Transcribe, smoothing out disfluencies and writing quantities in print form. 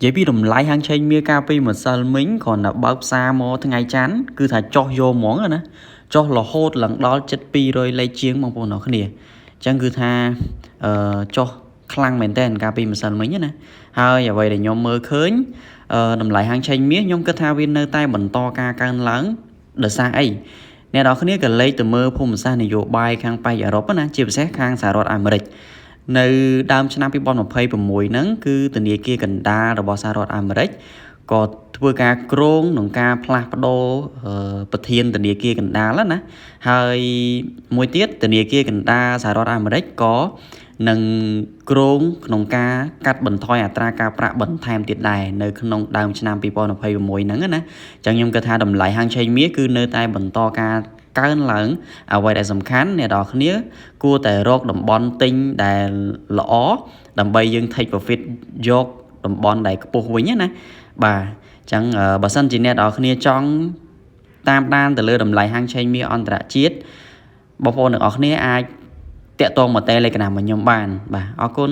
vậy vì đồng lại hàng chơi mía cà phê mà sao mình còn là bao xa mò thằng ngày chán cứ thà cho vô món rồi nè cho lò hốt lần đó chất pi rồi lấy chiếng mong bọn nó cái này chẳng cứ tha cho khăn mền tên cà phê mà sao mình nè hơi vậy để nhóm mơ khơi đồng lại hàng chơi mía nhóm cứ tha viên nơi tay bẩn to ca can lớn đợt xa ấy nè đó cái này lấy từ mơ phun xa này vô bay khang bay ở đó nè chia sẻ khang xả rọt Americ នៅដើមឆ្នាំ2026ហ្នឹងគឺធនាគារកណ្ដាលរបស់សហរដ្ឋអាមេរិកក៏ធ្វើការគ្រោងក្នុងការផ្លាស់ប្ដូរប្រធានធនាគារកណ្ដាលណាហើយមួយទៀតធនាគារកណ្ដាលសហរដ្ឋអាមេរិកក៏នឹងគ្រោងក្នុងការកាត់បន្ថយអត្រាការប្រាក់បន្ថែមទៀតដែរនៅក្នុងដើមឆ្នាំ2026ហ្នឹងណាចឹងខ្ញុំគិតថាតម្លៃហាងឆេងមាសគឺនៅតែបន្តការកើនឡើងអ្វីដែលសំខាន់អ្នកនរគ្នាគួរតែរកតំបន់ទិញដែលល្អដើម្បីយើង take profit យកតំបន់ដែលខ្ពស់វិញណាបាទអញ្ចឹងបើសិនជាអ្នកនរគ្នាចង់តាមដានទៅលើតម្លៃហាងឆេងមាសអន្តរជាតិបងប្អូនទាំងអស់គ្នាអាចតាក់ទងមក Telegram របស់ខ្ញុំបានបាទអរគុណ